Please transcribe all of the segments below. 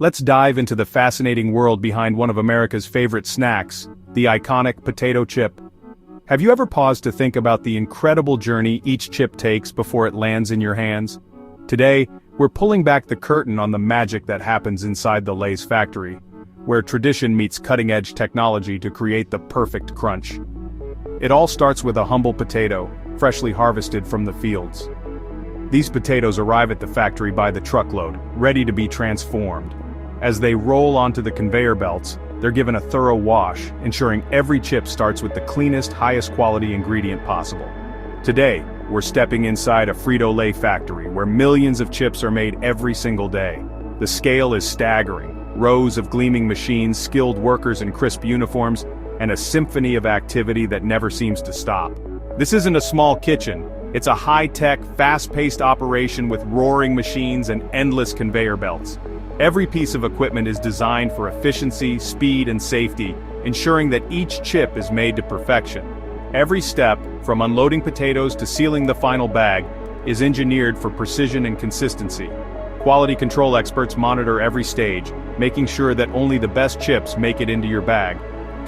Let's dive into the fascinating world behind one of America's favorite snacks, the iconic potato chip. Have you ever paused to think about the incredible journey each chip takes before it lands in your hands? Today, we're pulling back the curtain on the magic that happens inside the Lay's factory, where tradition meets cutting-edge technology to create the perfect crunch. It all starts with a humble potato, freshly harvested from the fields. These potatoes arrive at the factory by the truckload, ready to be transformed. As they roll onto the conveyor belts, they're given a thorough wash, ensuring every chip starts with the cleanest, highest quality ingredient possible. Today, we're stepping inside a Frito-Lay factory where millions of chips are made every single day. The scale is staggering: rows of gleaming machines, skilled workers in crisp uniforms, and a symphony of activity that never seems to stop. This isn't a small kitchen. It's a high-tech, fast-paced operation with roaring machines and endless conveyor belts. Every piece of equipment is designed for efficiency, speed, and safety, ensuring that each chip is made to perfection. Every step, from unloading potatoes to sealing the final bag, is engineered for precision and consistency. Quality control experts monitor every stage, making sure that only the best chips make it into your bag.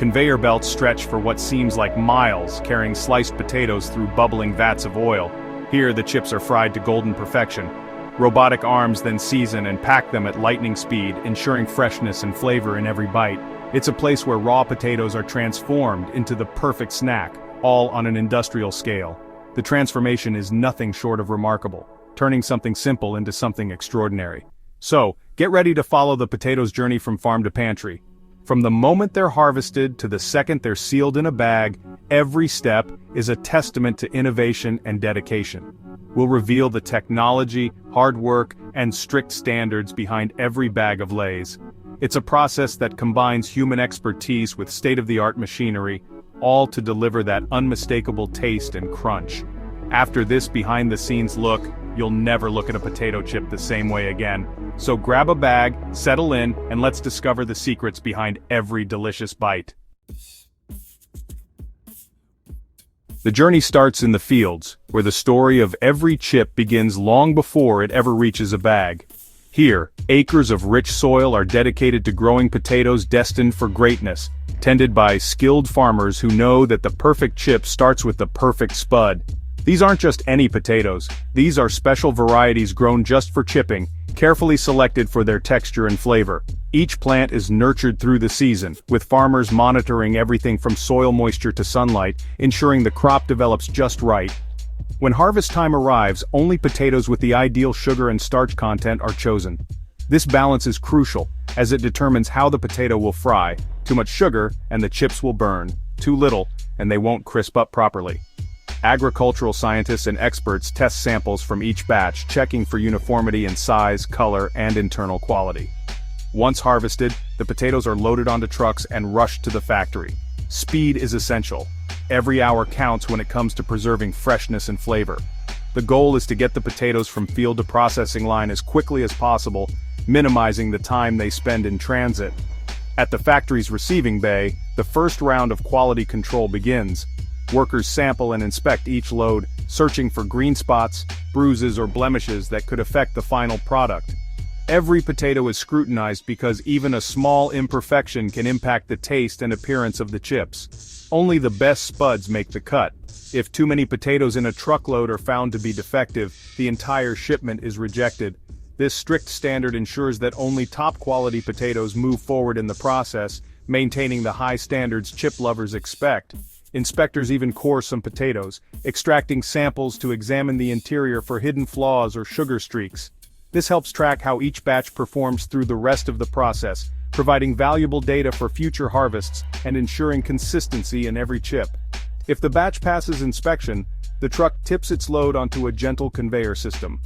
Conveyor belts stretch for what seems like miles, carrying sliced potatoes through bubbling vats of oil. Here, the chips are fried to golden perfection. Robotic arms then season and pack them at lightning speed, ensuring freshness and flavor in every bite. It's a place where raw potatoes are transformed into the perfect snack, all on an industrial scale. The transformation is nothing short of remarkable, turning something simple into something extraordinary. So, get ready to follow the potatoes' journey from farm to pantry. From the moment they're harvested to the second they're sealed in a bag, every step is a testament to innovation and dedication. We'll reveal the technology, hard work, and strict standards behind every bag of Lay's. It's a process that combines human expertise with state-of-the-art machinery, all to deliver that unmistakable taste and crunch. After this behind-the-scenes look, you'll never look at a potato chip the same way again. So grab a bag, settle in, and let's discover the secrets behind every delicious bite. The journey starts in the fields, where the story of every chip begins long before it ever reaches a bag. Here, acres of rich soil are dedicated to growing potatoes destined for greatness, tended by skilled farmers who know that the perfect chip starts with the perfect spud. These aren't just any potatoes. These are special varieties grown just for chipping, carefully selected for their texture and flavor. Each plant is nurtured through the season, with farmers monitoring everything from soil moisture to sunlight, ensuring the crop develops just right. When harvest time arrives, only potatoes with the ideal sugar and starch content are chosen. This balance is crucial, as it determines how the potato will fry. Too much sugar, and the chips will burn. Too little, and they won't crisp up properly. Agricultural scientists and experts test samples from each batch, checking for uniformity in size, color, and internal quality. Once harvested, the potatoes are loaded onto trucks and rushed to the factory. Speed is essential. Every hour counts when it comes to preserving freshness and flavor. The goal is to get the potatoes from field to processing line as quickly as possible, minimizing the time they spend in transit. At the factory's receiving bay, the first round of quality control begins. Workers sample and inspect each load, searching for green spots, bruises, or blemishes that could affect the final product. Every potato is scrutinized because even a small imperfection can impact the taste and appearance of the chips. Only the best spuds make the cut. If too many potatoes in a truckload are found to be defective, the entire shipment is rejected. This strict standard ensures that only top-quality potatoes move forward in the process, maintaining the high standards chip lovers expect. Inspectors even core some potatoes, extracting samples to examine the interior for hidden flaws or sugar streaks. This helps track how each batch performs through the rest of the process, providing valuable data for future harvests and ensuring consistency in every chip. If the batch passes inspection, the truck tips its load onto a gentle conveyor system.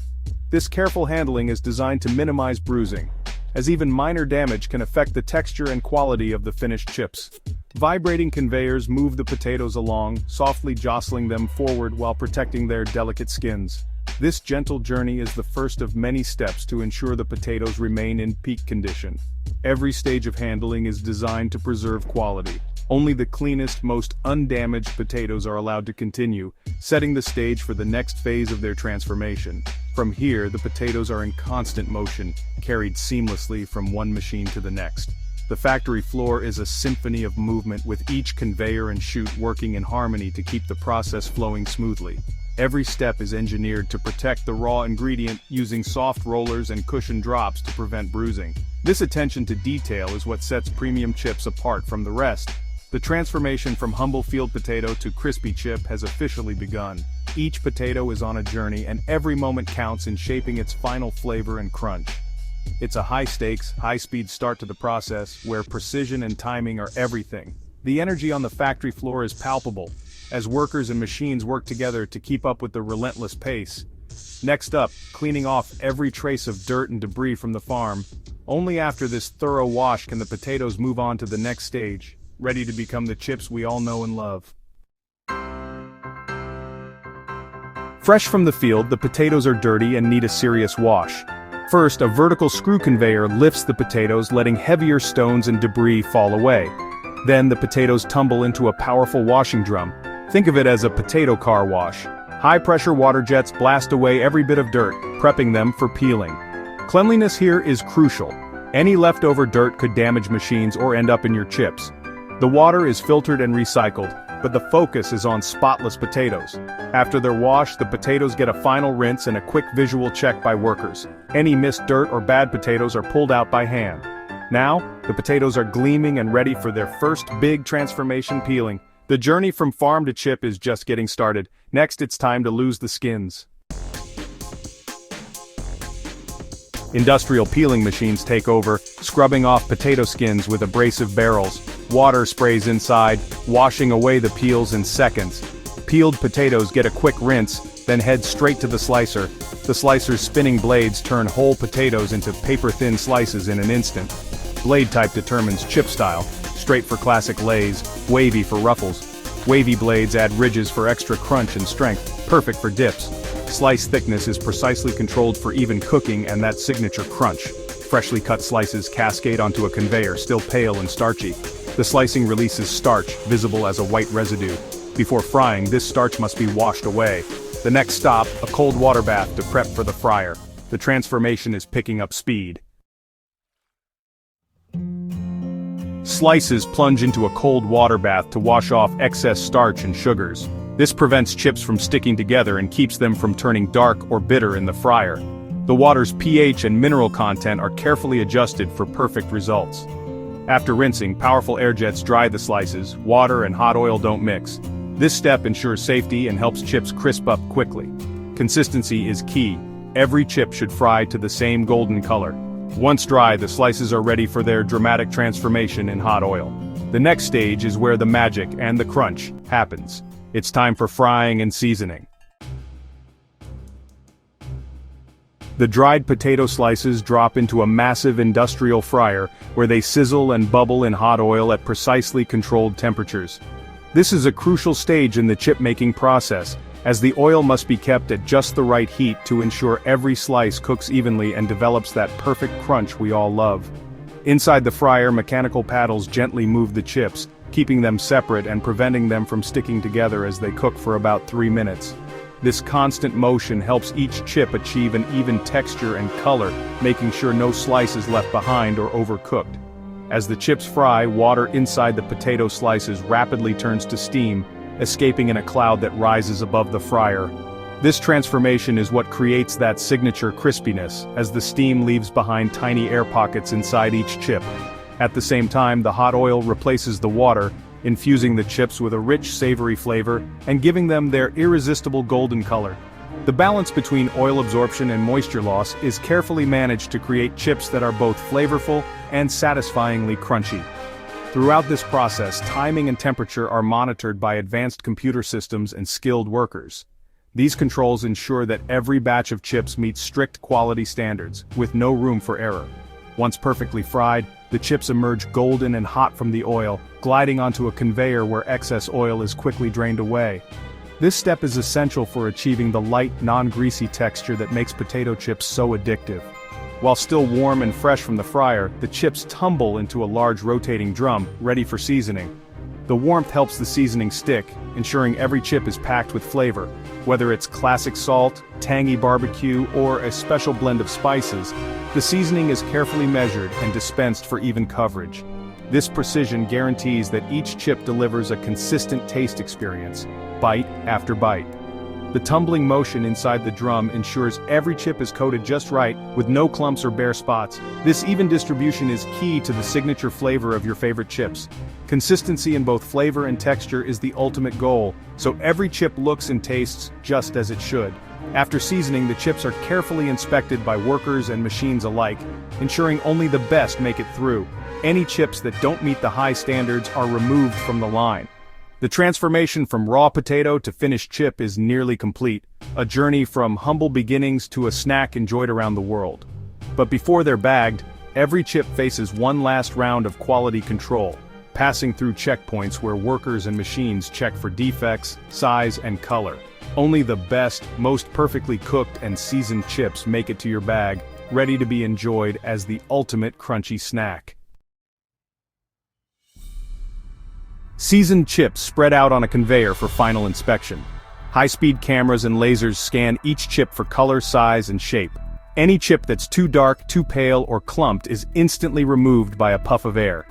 This careful handling is designed to minimize bruising, as even minor damage can affect the texture and quality of the finished chips. Vibrating conveyors move the potatoes along, softly jostling them forward while protecting their delicate skins. This gentle journey is the first of many steps to ensure the potatoes remain in peak condition. Every stage of handling is designed to preserve quality. Only the cleanest, most undamaged potatoes are allowed to continue, setting the stage for the next phase of their transformation. From here, the potatoes are in constant motion, carried seamlessly from one machine to the next. The factory floor is a symphony of movement, with each conveyor and chute working in harmony to keep the process flowing smoothly. Every step is engineered to protect the raw ingredient, using soft rollers and cushioned drops to prevent bruising. This attention to detail is what sets premium chips apart from the rest. The transformation from humble field potato to crispy chip has officially begun. Each potato is on a journey, and every moment counts in shaping its final flavor and crunch. It's a high-stakes, high-speed start to the process, where precision and timing are everything. The energy on the factory floor is palpable, as workers and machines work together to keep up with the relentless pace. Next up, cleaning off every trace of dirt and debris from the farm. Only after this thorough wash can the potatoes move on to the next stage, ready to become the chips we all know and love. Fresh from the field, the potatoes are dirty and need a serious wash. First, a vertical screw conveyor lifts the potatoes, letting heavier stones and debris fall away. Then the potatoes tumble into a powerful washing drum. Think of it as a potato car wash. High-pressure water jets blast away every bit of dirt, prepping them for peeling. Cleanliness here is crucial. Any leftover dirt could damage machines or end up in your chips. The water is filtered and recycled, but the focus is on spotless potatoes. After they're washed, the potatoes get a final rinse and a quick visual check by workers. Any missed dirt or bad potatoes are pulled out by hand. Now, the potatoes are gleaming and ready for their first big transformation peeling. The journey from farm to chip is just getting started. Next, it's time to lose the skins. Industrial peeling machines take over, scrubbing off potato skins with abrasive barrels. Water sprays inside, washing away the peels in seconds. Peeled potatoes get a quick rinse, then head straight to the slicer. The slicer's spinning blades turn whole potatoes into paper-thin slices in an instant. Blade type determines chip style: straight for classic lays, wavy for ruffles. Wavy blades add ridges for extra crunch and strength, perfect for dips. Slice thickness is precisely controlled for even cooking and that signature crunch. Freshly cut slices cascade onto a conveyor, still pale and starchy. The slicing releases starch, visible as a white residue. Before frying, this starch must be washed away. The next stop, a cold water bath to prep for the fryer. The transformation is picking up speed. Slices plunge into a cold water bath to wash off excess starch and sugars. This prevents chips from sticking together and keeps them from turning dark or bitter in the fryer. The water's pH and mineral content are carefully adjusted for perfect results. After rinsing, powerful air jets dry the slices. Water and hot oil don't mix. This step ensures safety and helps chips crisp up quickly. Consistency is key. Every chip should fry to the same golden color. Once dry, the slices are ready for their dramatic transformation in hot oil. The next stage is where the magic and the crunch happens. It's time for frying and seasoning. The dried potato slices drop into a massive industrial fryer, where they sizzle and bubble in hot oil at precisely controlled temperatures. This is a crucial stage in the chip-making process, as the oil must be kept at just the right heat to ensure every slice cooks evenly and develops that perfect crunch we all love. Inside the fryer, mechanical paddles gently move the chips, keeping them separate and preventing them from sticking together as they cook for about 3 minutes. This constant motion helps each chip achieve an even texture and color, making sure no slice is left behind or overcooked. As the chips fry, water inside the potato slices rapidly turns to steam, escaping in a cloud that rises above the fryer. This transformation is what creates that signature crispiness, as the steam leaves behind tiny air pockets inside each chip. At the same time, the hot oil replaces the water, infusing the chips with a rich, savory flavor and giving them their irresistible golden color. The balance between oil absorption and moisture loss is carefully managed to create chips that are both flavorful and satisfyingly crunchy. Throughout this process, timing and temperature are monitored by advanced computer systems and skilled workers. These controls ensure that every batch of chips meets strict quality standards, with no room for error. Once perfectly fried, the chips emerge golden and hot from the oil, gliding onto a conveyor where excess oil is quickly drained away. This step is essential for achieving the light, non-greasy texture that makes potato chips so addictive. While still warm and fresh from the fryer, the chips tumble into a large rotating drum, ready for seasoning. The warmth helps the seasoning stick, ensuring every chip is packed with flavor. Whether it's classic salt, tangy barbecue, or a special blend of spices, the seasoning is carefully measured and dispensed for even coverage. This precision guarantees that each chip delivers a consistent taste experience, bite after bite. The tumbling motion inside the drum ensures every chip is coated just right, with no clumps or bare spots. This even distribution is key to the signature flavor of your favorite chips. Consistency in both flavor and texture is the ultimate goal, so every chip looks and tastes just as it should. After seasoning, the chips are carefully inspected by workers and machines alike, ensuring only the best make it through. Any chips that don't meet the high standards are removed from the line. The transformation from raw potato to finished chip is nearly complete, a journey from humble beginnings to a snack enjoyed around the world. But before they're bagged, every chip faces one last round of quality control, passing through checkpoints where workers and machines check for defects, size, and color. Only the best, most perfectly cooked and seasoned chips make it to your bag, ready to be enjoyed as the ultimate crunchy snack. Seasoned chips spread out on a conveyor for final inspection. High-speed cameras and lasers scan each chip for color, size, and shape. Any chip that's too dark, too pale, or clumped is instantly removed by a puff of air.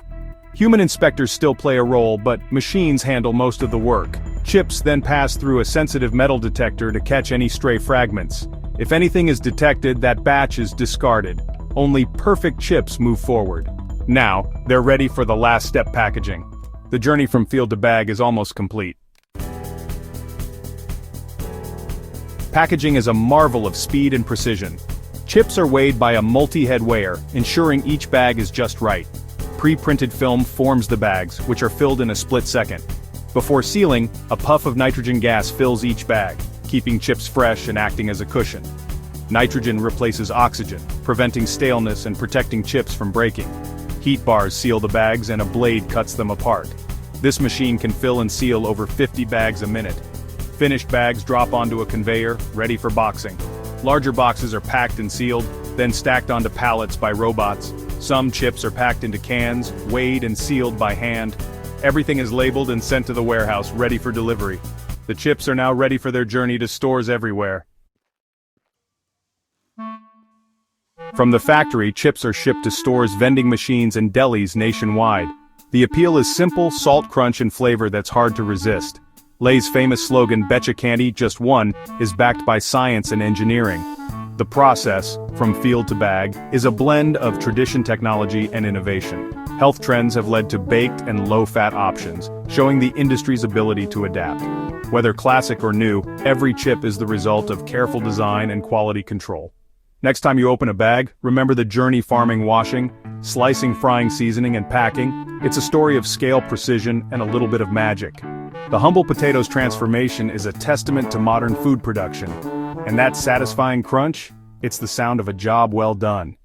Human inspectors still play a role, but machines handle most of the work. Chips then pass through a sensitive metal detector to catch any stray fragments. If anything is detected, that batch is discarded. Only perfect chips move forward. Now, they're ready for the last step: packaging. The journey from field to bag is almost complete. Packaging is a marvel of speed and precision. Chips are weighed by a multi-head weigher, ensuring each bag is just right. Pre-printed film forms the bags, which are filled in a split second. Before sealing, a puff of nitrogen gas fills each bag, keeping chips fresh and acting as a cushion. Nitrogen replaces oxygen, preventing staleness and protecting chips from breaking. Heat bars seal the bags and a blade cuts them apart. This machine can fill and seal over 50 bags a minute. Finished bags drop onto a conveyor, ready for boxing. Larger boxes are packed and sealed, then stacked onto pallets by robots. Some chips are packed into cans, weighed and sealed by hand. Everything is labeled and sent to the warehouse, ready for delivery. The chips are now ready for their journey to stores everywhere. From the factory, chips are shipped to stores, vending machines, and delis nationwide. The appeal is simple: salt, crunch, and flavor that's hard to resist. Lay's famous slogan, "Betcha Candy, just one," is backed by science and engineering. The process, from field to bag, is a blend of tradition, technology, and innovation. Health trends have led to baked and low-fat options, showing the industry's ability to adapt. Whether classic or new, every chip is the result of careful design and quality control. Next time you open a bag, remember the journey: farming, washing, slicing, frying, seasoning, and packing. It's a story of scale, precision, and a little bit of magic. The humble potato's transformation is a testament to modern food production. And that satisfying crunch? It's the sound of a job well done.